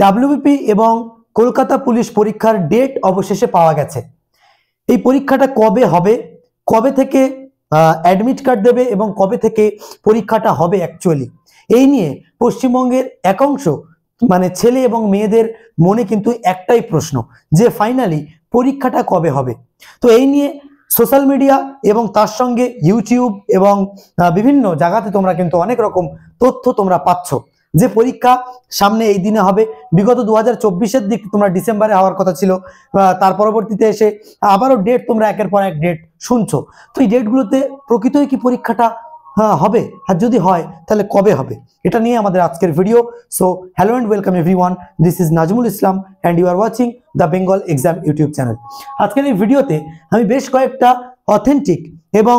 WBP এবং Kolkata police পরীক্ষার date অবশেষে পাওয়া গেছে। এই পরীক্ষাটা কবে হবে, কবে থেকে অ্যাডমিট কার্ড দেবে এবং কবে থেকে পরীক্ষাটা হবে অ্যাকচুয়ালি, এই নিয়ে পশ্চিমবঙ্গের একাংশ মানে ছেলে এবং মেয়েদের মনে কিন্তু একটাই প্রশ্ন যে ফাইনালি পরীক্ষাটা কবে হবে। তো এই নিয়ে সোশ্যাল মিডিয়া এবং তার সঙ্গে ইউটিউব এবং বিভিন্ন জায়গাতে তোমরা কিন্তু অনেক রকম তথ্য তোমরা পাচ্ছ যে পরীক্ষা সামনে এই দিনে হবে। বিগত 2024-এর দিক তোমরা ডিসেম্বরে হওয়ার কথা ছিল, তার পরবর্তীতে এসে আবারও ডেট তোমরা একের পর এক ডেট শুনছো। তো এই ডেটগুলোতে প্রকৃতই কি পরীক্ষাটা হবে, আর যদি হয় তাহলে কবে হবে, এটা নিয়ে আমাদের আজকের video. So hello and welcome everyone, this is Nazmul Islam and you are watching the Bengal exam YouTube channel. আজকের এই ভিডিওতে আমি বেশ কয়েকটা অথেন্টিক এবং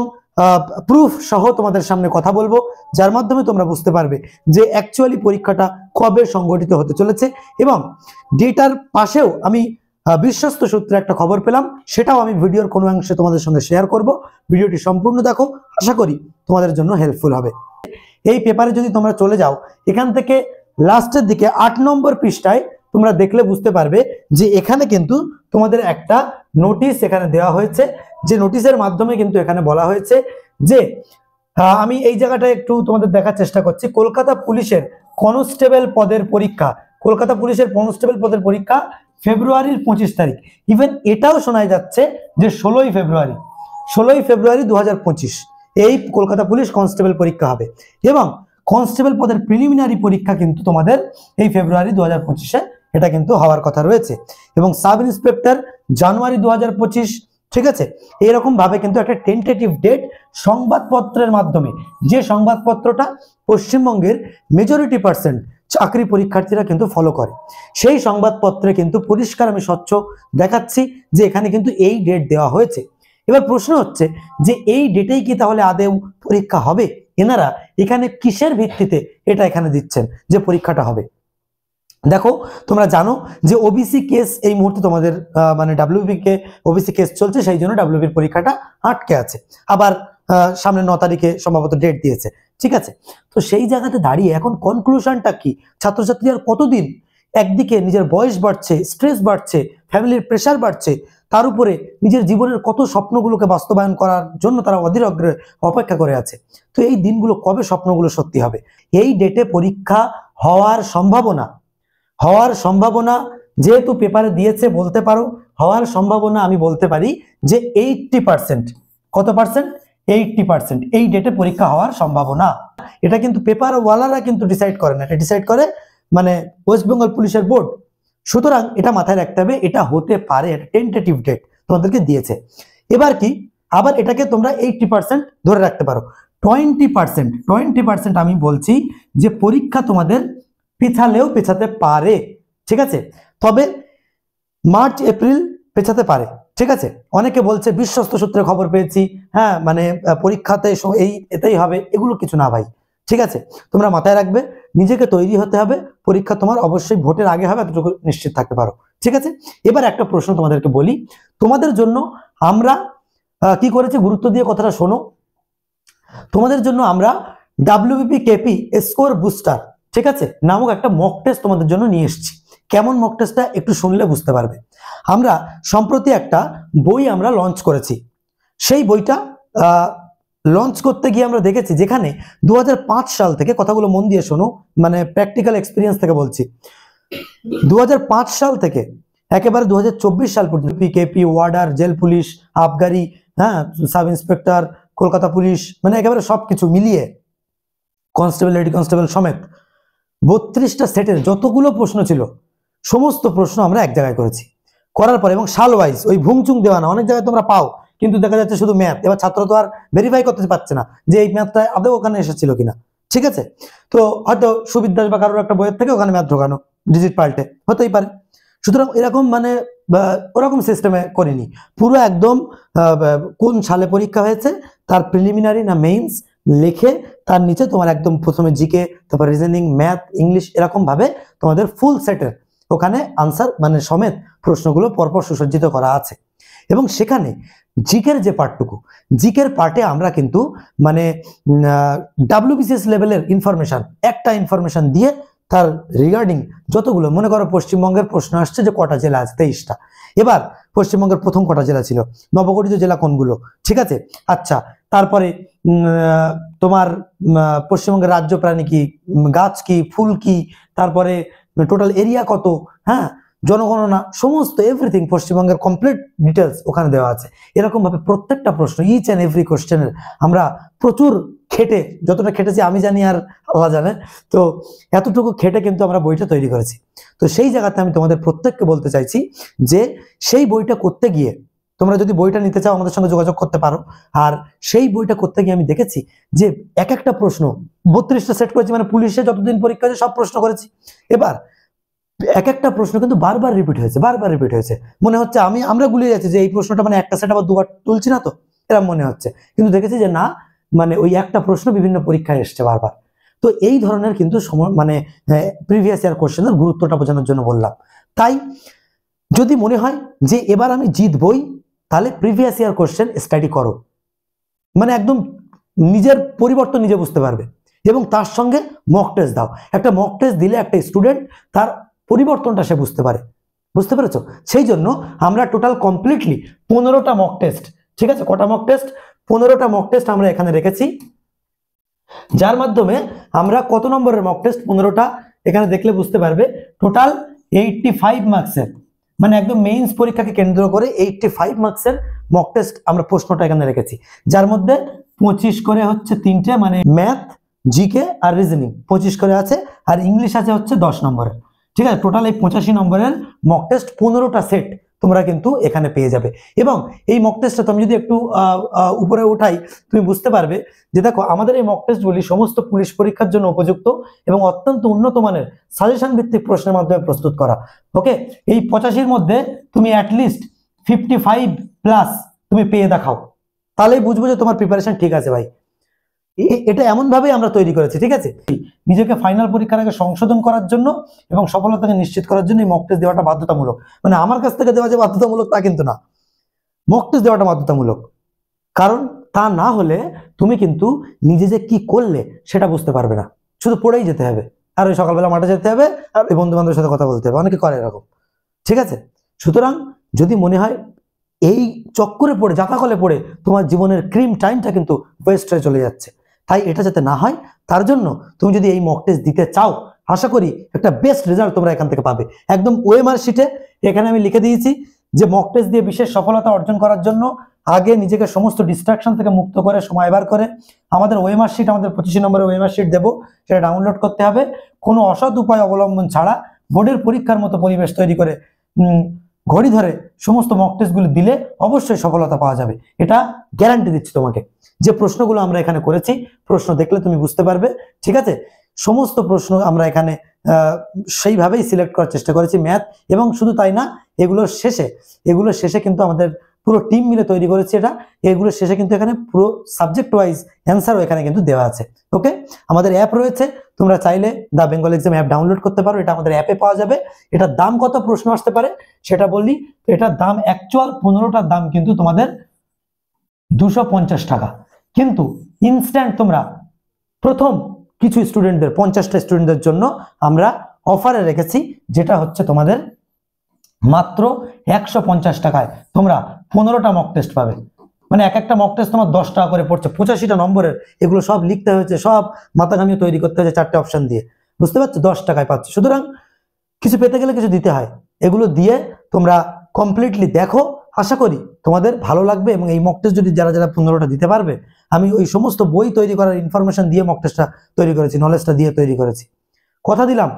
প্রুফ সহ তোমাদের সামনে কথা বলবো, যার মাধ্যমে তোমরা বুঝতে পারবে যে অ্যাকচুয়ালি পরীক্ষাটা কবে সংগঠিত হতে চলেছে। এবং ডেটার পাশেও আমি বিশ্বস্ত সূত্রে একটা খবর পেলাম, সেটাও আমি ভিডিওর কোনো অংশে তোমাদের সঙ্গে শেয়ার করব। ভিডিওটি সম্পূর্ণ দেখো, আশা করি তোমাদের জন্য হেল্পফুল হবে। এই পেপারে যদি তোমরা চলে যাও, এখান থেকে লাস্টের দিকে 8 নম্বর পৃষ্ঠায় তোমরা দেখলে বুঝতে পারবে যে এখানে কিন্তু তোমাদের একটা নোটিশ এখানে দেওয়া হয়েছে, যে নোটিশের মাধ্যমে কিন্তু এখানে বলা হয়েছে যে আমি এই জায়গাটা একটু তোমাদের দেখার চেষ্টা করছি। কলকাতা পুলিশের কনস্টেবল পদের পরীক্ষা, কলকাতা পুলিশের কনস্টেবল পদের পরীক্ষা ফেব্রুয়ারির 25 তারিখ। ইভেন এটাও শোনা যাচ্ছে যে 16ই ফেব্রুয়ারি 2025 এই কলকাতা পুলিশ কনস্টেবল পরীক্ষা হবে। এবং কনস্টেবল পদের প্রিলিমিনারি পরীক্ষা কিন্তু তোমাদের এই ফেব্রুয়ারি 2025-এ এটা কিন্তু হওয়ার কথা রয়েছে। এবং সাব ইন্সপেক্টর জানুয়ারি 2025, ঠিক আছে। এরকম ভাবে কিন্তু একটা টেন্টেটিভ ডেট সংবাদপত্রের মাধ্যমে, যে সংবাদপত্রটা পশ্চিমবঙ্গের মেজরিটি পার্সেন্ট চাকরি পরীক্ষার্থীরা কিন্তু ফলো করে, সেই সংবাদপত্রে কিন্তু পরিষ্কার আমি স্বচ্ছ দেখাচ্ছি যে এখানে কিন্তু এই ডেট দেওয়া হয়েছে। এবার প্রশ্ন হচ্ছে যে এই ডেটেই কি তাহলে আদেও পরীক্ষা হবে? এনারা এখানে কিসের ভিত্তিতে এটা এখানে দিচ্ছেন যে পরীক্ষাটা হবে? দেখো, তোমরা জানো যে ওবিসি কেস এই মুহূর্তে তোমাদের মানে ডাব্লিউবি কে ওবিসি কেস চলছে, সেই জন্য ডাব্লিউবির পরীক্ষাটা আটকে আছে। আবার সামনে 9 তারিখে সম্ভবত ডেট দিয়েছে, ঠিক আছে। তো সেই জায়গাতে দাঁড়িয়ে এখন কনক্লুশনটা কি? ছাত্রছাত্রী আর কতদিন? একদিকে নিজের বয়স বাড়ছে, স্ট্রেস বাড়ছে, ফ্যামিলির প্রেশার বাড়ছে, তার উপরে নিজের জীবনের কত স্বপ্নগুলোকে বাস্তবায়ন করার জন্য তারা অধীর অগ্রহে অপেক্ষা করে আছে। তো এই দিনগুলো কবে স্বপ্নগুলো সত্যি হবে? এই ডেটে পরীক্ষা হওয়ার সম্ভাবনা যেহেতু পেপারে দিয়েছে, বলতে পারো হওয়ার সম্ভাবনা আমি বলতে পারি যে 80%। কত পার্সেন্ট? 80% এই ডেটে পরীক্ষা হওয়ার সম্ভাবনা। এটা কিন্তু পেপারওয়ালারা কিন্তু ডিসাইড করে না, এটা ডিসাইড করে মানে ওয়েস্ট বেঙ্গল পুলিশের বোর্ড। সুতরাং এটা মাথায় রাখতে হবে, এটা হতে পারে, এটা টেন্টেটিভ ডেট তোমাদেরকে দিয়েছে। এবার কি আবার এটাকে তোমরা 80% ধরে রাখতে পারো। 20% আমি বলছি যে পরীক্ষা তোমাদের পেছালেও পেছাতে পারে, ঠিক আছে। তবে মার্চ এপ্রিল পেছাতে পারে, ঠিক আছে। অনেকে বলছে বিশ্বস্ত সূত্রে খবর পেয়েছি, হ্যাঁ মানে পরীক্ষাতে এতেই হবে, এগুলো কিছু না ভাই, ঠিক আছে। তোমরা মাথায় রাখবে, নিজেকে তৈরি হতে হবে, পরীক্ষা তোমার অবশ্যই ভোটের আগে হবে, এতটুকু নিশ্চিত থাকতে পারো, ঠিক আছে। এবার একটা প্রশ্ন তোমাদেরকে বলি, তোমাদের জন্য আমরা কি করেছি গুরুত্ব দিয়ে কথাটা শোনো। তোমাদের জন্য আমরা ডাব্লিউবিপি কেপি স্কোর বুস্টার, ঠিক আছে, নামক একটা মক টেস্ট তোমাদের জন্য নিয়ে এসেছি। কেমন মক টেস্টটা একটু শুনলে বুঝতে পারবে। আমরা সম্প্রতি একটা বই আমরা লঞ্চ করেছি। সেই বইটা লঞ্চ করতে গিয়ে আমরা দেখেছি যেখানে 2005 সাল থেকে, কথাগুলো মন দিয়ে শোনো, মানে প্র্যাকটিক্যাল এক্সপিরিয়েন্স থেকে বলছি, 2005 সাল থেকে একেবারে 2024 সাল পর্যন্ত পিকেপি, ওয়ার্ডার, জেল পুলিশ, আবগারি, হ্যাঁ সাব ইন্সপেক্টর, কলকাতা পুলিশ, মানে একেবারে সবকিছু মিলিয়ে কনস্টেবল, লেডি কনস্টেবল সমেত 32টা সেটের যতগুলো প্রশ্ন ছিল সমস্ত প্রশ্ন আমরা এক জায়গায় করেছি। করার পরে এবং সাল ওয়াইজ, ওই ভুংচুং দেওয়া না, অনেক জায়গায় তোমরা পাও কিন্তু দেখা যাচ্ছে শুধু ম্যাথ। এবার ছাত্র তো আর ভেরিফাই করতে পারছে না যে এই ম্যাথটা আদৌ ওখানে এসেছিল কিনা, ঠিক আছে। তো হয়তো সুবিদ্যাস বা কারোর একটা বইয়ের থেকে ওখানে ম্যাথ ঢোকানো, ডিজিট পাল্টে হতেই পারে। সুতরাং এরকম মানে ওরকম সিস্টেমে করিনি, পুরো একদম কোন সালে পরীক্ষা হয়েছে, তার প্রিলিমিনারি না মেইনস লিখে তার নিচে তোমার একদম প্রথমে জিকে, তারপর রিজনিং, ম্যাথ, ইংলিশ, এরকম ভাবে তোমাদের ফুল সেটের ওখানে আনসার মানে সমেত প্রশ্নগুলো পরপর সুসজ্জিত করা আছে। এবং সেখানে জিকের যে পার্টটুকু, জিকের পার্টে আমরা কিন্তু মানে WBCS লেভেলের ইনফরমেশন, একটা ইনফরমেশন দিয়ে তার রিগার্ডিং যতগুলো, মনে করো পশ্চিমবঙ্গের প্রশ্ন আসছে যে কটা জেলা আছে, 23টা। এবার পশ্চিমবঙ্গের প্রথম কটা জেলা ছিল, নবগঠিত জেলা কোনগুলো, ঠিক আছে। আচ্ছা, তারপরে তোমার পশ্চিমবঙ্গের রাজ্য প্রাণী কি, গাছ কি, ফুল কি, তারপরে টোটাল এরিয়া কত, হ্যাঁ, জনগণনা, সমস্ত এভরিথিং পশ্চিমবঙ্গের কমপ্লিট ডিটেলস ওখানে দেওয়া আছে। এরকম ভাবে প্রত্যেকটা প্রশ্ন, ইচ অ্যান্ড এভরি কোশ্চেনের আমরা প্রচুর খেটে, যতটা খেটেছি আমি জানি আর আল্লাহ জানে, তো এতটুকু খেটে কিন্তু আমরা বইটা তৈরি করেছি। তো সেই জায়গাতে আমি তোমাদের প্রত্যেককে বলতে চাইছি যে সেই বইটা করতে গিয়ে তোমরা যদি বইটা নিতে চাও আমাদের সঙ্গে যোগাযোগ করতে পারো। আর সেই বইটা করতে গিয়ে আমি দেখেছি যে এক একটা প্রশ্ন 32টা সেট করেছি, মানে পুলিশে যতদিন পরীক্ষা হয়েছে সব প্রশ্ন করেছি। এবার এক একটা প্রশ্ন কিন্তু বারবার রিপিট হয়েছে, মনে হচ্ছে আমরা গুলিয়ে যাচ্ছি যে এই প্রশ্নটা মানে একটা সেট আবার দুবার তুলছি না তো, এরকম মনে হচ্ছে, কিন্তু দেখেছি যে না, মানে ওই একটা প্রশ্ন বিভিন্ন পরীক্ষায় এসছে বারবার। তো এই ধরনের কিন্তু মানে প্রিভিয়াস ইয়ার কোশ্চেনের গুরুত্বটা বোঝানোর জন্য বললাম। তাই যদি মনে হয় যে এবার আমি জিতবই, তাহলে প্রিভিয়াস ইয়ার কোশ্চেন স্টাডি করো, মানে একদম নিজের পরিবর্তন নিজে বুঝতে পারবে, এবং তার সঙ্গে মক টেস্ট দাও। একটা মক টেস্ট দিলে একটা স্টুডেন্ট তার পরিবর্তনটা সে বুঝতে পারে, বুঝতে পেরেছো? সেই জন্য আমরা টোটাল কমপ্লিটলি 15টা মক টেস্ট, ঠিক আছে, কটা মক টেস্ট, 15টা মক টেস্ট আমরা এখানে রেখেছি, যার মাধ্যমে আমরা কত নম্বরের মক টেস্ট, 15টা এখানে দেখলে বুঝতে পারবে, টোটাল 85 মার্কসের, মানে একদম মেইনস পরীক্ষাকে কেন্দ্র করে 85 মার্কসের মক টেস্ট আমরা প্রশ্নটা এখানে রেখেছি, যার মধ্যে 25 করে হচ্ছে 3টে, মানে ম্যাথ, জিকে আর রিজনিং 25 করে আছে, আর ইংলিশ আছে হচ্ছে 10 নম্বরের, ঠিক আছে। টোটাল এই 85 নম্বরের মক টেস্ট 15টা সেট তোমরা কিন্তু এখানে পেয়ে যাবে। এবং এই মক টেস্টটা তুমি যদি একটু উপরে উঠাই, তুমি বুঝতে পারবে যে দেখো আমাদের এই মক টেস্টগুলি সমস্ত পুলিশ পরীক্ষার জন্য উপযুক্ত এবং অত্যন্ত উন্নত মানের সাজেশন ভিত্তিক প্রশ্নের মাধ্যমে প্রস্তুত করা। ওকে, এই 85-র মধ্যে তুমি অ্যাটলিস্ট 55 প্লাস তুমি পেয়ে দেখাও, তাহলেই বুঝবো যে তোমার প্রিপারেশন ঠিক আছে ভাই। এটা এমন ভাবে আমরা তৈরি করেছি, ঠিক আছে, নিজেকে ফাইনাল পরীক্ষার আগে সংশোধন করার জন্য এবং সফলতাকে নিশ্চিত করার জন্য এই মক টেস্ট দেওয়াটা বাধ্যতামূলক। মানে আমার কাছ থেকে দেওয়া যে বাধ্যতামূলক তা কিন্তু না, মক টেস্ট দেওয়াটা বাধ্যতামূলক, কারণ তা না হলে তুমি কিন্তু নিজে যে কি করলে সেটা বুঝতে পারবে না, শুধু পড়েই যেতে হবে, আর ওই সকালবেলা মাঠে যেতে হবে আর ওই বন্ধু বান্ধবের সাথে কথা বলতে হবে, অনেকে করে এরকম, ঠিক আছে। সুতরাং যদি মনে হয় এই চক্করে পড়ে, জাতাকলে পড়ে তোমার জীবনের ক্রিম টাইমটা কিন্তু ওয়েস্ট হয়ে চলে যাচ্ছে, তাই এটা যাতে না হয় তার জন্য তুমি যদি এই মক টেস্ট দিতে চাও, আশা করি একটা বেস্ট রেজাল্ট তোমরা এখান থেকে পাবে। একদম ওএমআর শিটে এখানে আমি লিখে দিয়েছি যে মক টেস্ট দিয়ে বিশেষ সফলতা অর্জন করার জন্য আগে নিজেকে সমস্ত ডিস্ট্রাকশন থেকে মুক্ত করে সময় বার করে আমাদের ওএমআর শিট, আমাদের 25 নম্বরের ওএমআর শিট দেবো, সেটা ডাউনলোড করতে হবে কোনো অসৎ উপায় অবলম্বন ছাড়া, বোর্ডের পরীক্ষার মতো পরিবেশ তৈরি করে ঘড়ি ধরে সমস্ত মক টেস্টগুলো দিলে অবশ্যই সফলতা পাওয়া যাবে, এটা গ্যারান্টি দিচ্ছি তোমাকে। যে প্রশ্নগুলো আমরা এখানে করেছি, প্রশ্ন দেখলে তুমি বুঝতে পারবে, ঠিক আছে। সমস্ত প্রশ্ন আমরা এখানে সেইভাবেই সিলেক্ট করার চেষ্টা করেছি, ম্যাথ, এবং শুধু তাই না, এগুলোর শেষে কিন্তু আমাদের পুরো টিম মিলে তৈরি করেছি এটা, এগুলোর শেষে কিন্তু এখানে পুরো সাবজেক্ট ওয়াইজ অ্যান্সারও এখানে কিন্তু দেওয়া আছে। ওকে, আমাদের অ্যাপ রয়েছে, তোমরা চাইলে দা বেঙ্গল এক্সাম অ্যাপ ডাউনলোড করতে পারো, এটা আমাদের অ্যাপে পাওয়া যাবে। এটার দাম কত প্রশ্ন আসতে পারে সেটা বললি, তো এটার দাম অ্যাকচুয়াল 15টার দাম কিন্তু তোমাদের 250 টাকা, কিন্তু ইনস্ট্যান্ট তোমরা প্রথম কিছু স্টুডেন্টদের 50টা স্টুডেন্টদের জন্য আমরা অফারে রেখেছি, যেটা হচ্ছে তোমাদের মাত্র 150 টাকায় তোমরা 15টা মক টেস্ট পাবে। মানে এক একটা মক টেস্ট তোমার 10 টাকা করে পড়ছে, 85টা নম্বরের, এগুলো সব লিখতে হয়েছে, সব মাথা ঘামিয়ে তৈরি করতে হয়েছে 4টে অপশন দিয়ে, বুঝতে পারছো, 10 টাকায় পাচ্ছ। সুতরাং কিছু পেতে গেলে কিছু দিতে হয়, এগুলো দিয়ে তোমরা কমপ্লিটলি দেখো, আশা করি তোমাদের ভালো লাগবে। এবং এই মক টেস্ট যদি যারা 15টা দিতে পারবে, আমি ওই সমস্ত বই তৈরি করার ইনফরমেশন দিয়ে মক টেস্টটা তৈরি করেছি, নলেজটা দিয়ে তৈরি করেছি। কথা দিলাম,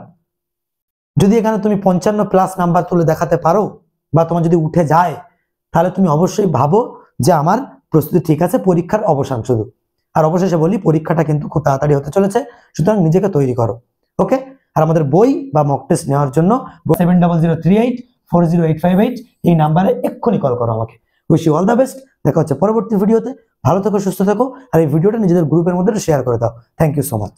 যদি এখানে তুমি 55 প্লাস নাম্বার তুলে দেখাতে পারো বা তোমার যদি উঠে যায়, তাহলে তুমি অবশ্যই ভাবো যে আমার প্রস্তুতি ঠিক আছে, পরীক্ষার অবসান শুধু। আর অবশেষে বলি, পরীক্ষাটা কিন্তু খুব তাড়াতাড়ি হতে চলেছে, সুতরাং নিজেকে তৈরি করো। ওকে, আর আমাদের বই বা মক টেস্ট নেওয়ার জন্য 7003840858 এই নাম্বারে এক্ষুনি কল করো আমাকে। Wish you all the best, দেখা হচ্ছে পরবর্তী ভিডিওতে। ভালো থেকো, সুস্থ থেকো, আর এই ভিডিওটা নিজেদের গ্রুপের মধ্যে শেয়ার করে দাও। Thank you so much.